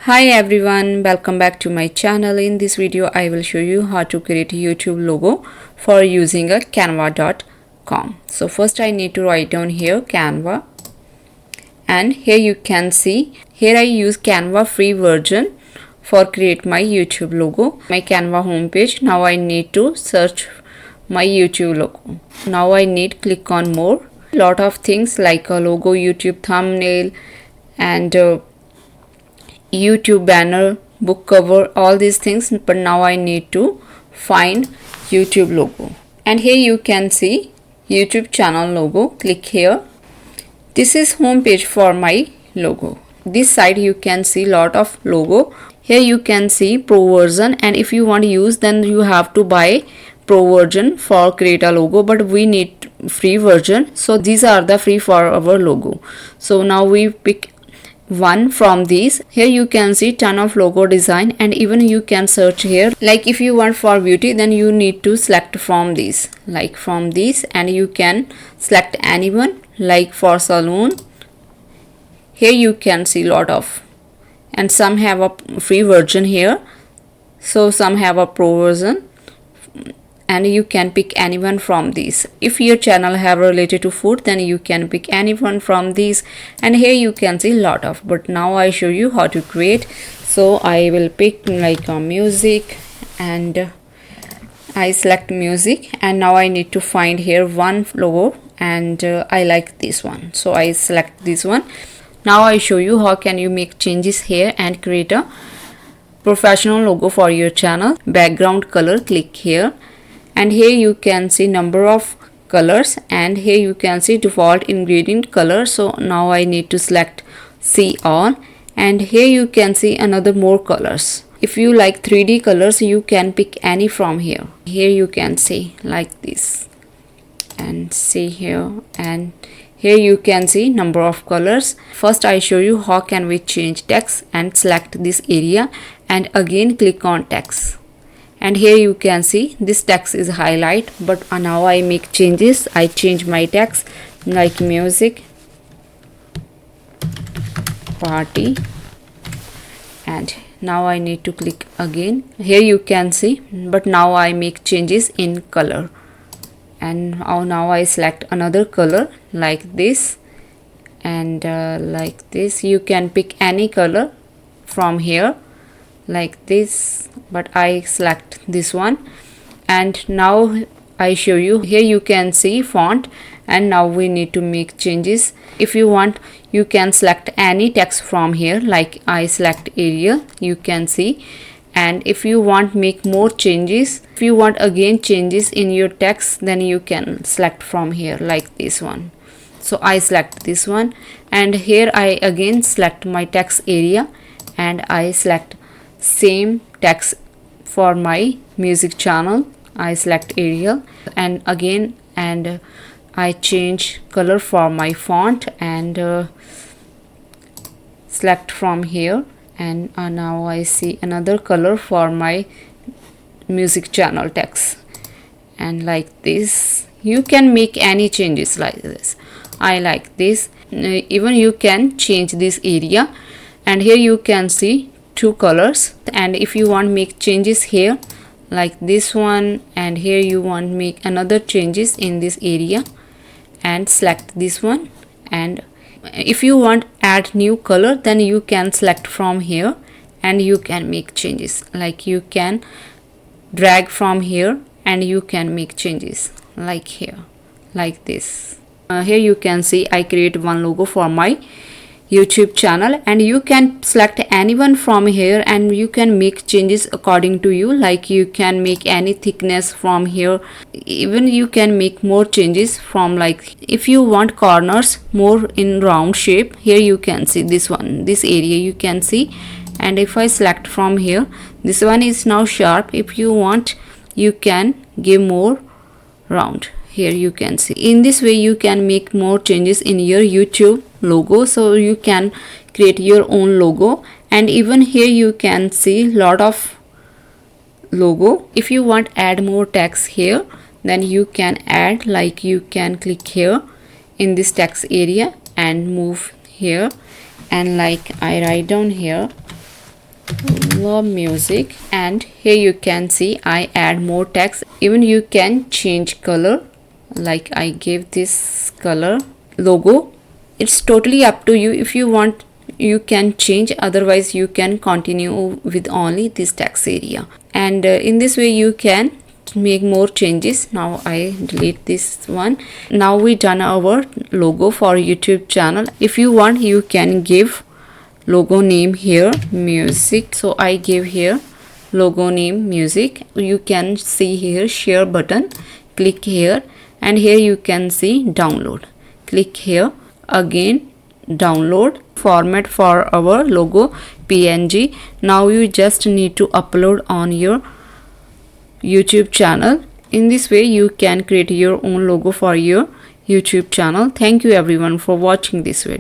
Hi everyone, welcome back to my channel. In this video I will show you how to create a YouTube logo for using a canva.com. So first I need to write down here Canva, and here you can see here I use Canva free version for create my YouTube logo. My Canva homepage. Now I need to search my YouTube logo. Now I need click on more. Lot of things like a logo, YouTube thumbnail, and YouTube banner, book cover, all these things, but now I need to find YouTube logo. And here you can see YouTube channel logo. Click here. This is home page for my logo. This side you can see lot of logo. Here you can see pro version, and if you want to use then you have to buy pro version for create a logo, but we need free version, so these are the free for our logo. So now we pick one from these. Here you can see ton of logo design, and even you can search here. Like if you want for beauty, then you need to select from these, like from these, and you can select anyone. Like for salon, here you can see lot of, and some have a free version here, so some have a pro version, and you can pick anyone from these. If your channel have related to food, then you can pick anyone from these, and here you can see lot of, but now I show you how to create. So I will pick like a music, and I select music, and now I need to find here one logo, and I like this one, so I select this one. Now I show you how can you make changes here and create a professional logo for your channel. Background color, click here, and here you can see number of colors, and here you can see default ingredient color. So now I need to select see all, and here you can see another more colors. If you like 3D colors, you can pick any from here. Here you can see like this, and see here, and here you can see number of colors. First I show you how can we change text, and select this area, and again click on text, and here you can see this text is highlight. But now I make changes. I change my text like music, party, and now I need to click again. Here you can see, but now I make changes in color, and now I select another color like this, and like this. You can pick any color from here like this, but I select this one. And now I show you, here you can see font, and now we need to make changes. If you want, you can select any text from here, like I select Arial, you can see. And if you want make more changes, if you want again changes in your text, then you can select from here like this one. So I select this one, and here I again select my text area, and I select same text for my music channel. I select Arial, and again, and I change color for my font, and select from here, and now I see another color for my music channel text, and like this. You can make any changes like this. I like this. Even you can change this area, and here you can see two colors. And if you want make changes here like this one, and here you want make another changes in this area, and select this one. And if you want add new color, then you can select from here, and you can make changes. Like you can drag from here, and you can make changes like here like this. Here you can see I create one logo for my YouTube channel, and you can select anyone from here, and you can make changes according to you. Like you can make any thickness from here. Even you can make more changes from, like if you want corners more in round shape, here you can see this one, this area you can see. And if I select from here, this one is now sharp. If you want, you can give more round. Here you can see. In this way you can make more changes in your YouTube logo, so you can create your own logo. And even here you can see lot of logo. If you want add more text here, then you can add. Like you can click here in this text area and move here, and like I write down here love music, and here you can see I add more text. Even you can change color, like I gave this color logo. It's totally up to you. If you want, you can change, otherwise you can continue with only this text area. And in this way you can make more changes. Now I delete this one. Now we done our logo for YouTube channel. If you want, you can give logo name here music. So I give here logo name music. You can see here share button, click here, and here you can see download. Click here again, download. Format for our logo PNG. Now you just need to upload on your YouTube channel. In this way you can create your own logo for your YouTube channel. Thank you everyone for watching this video.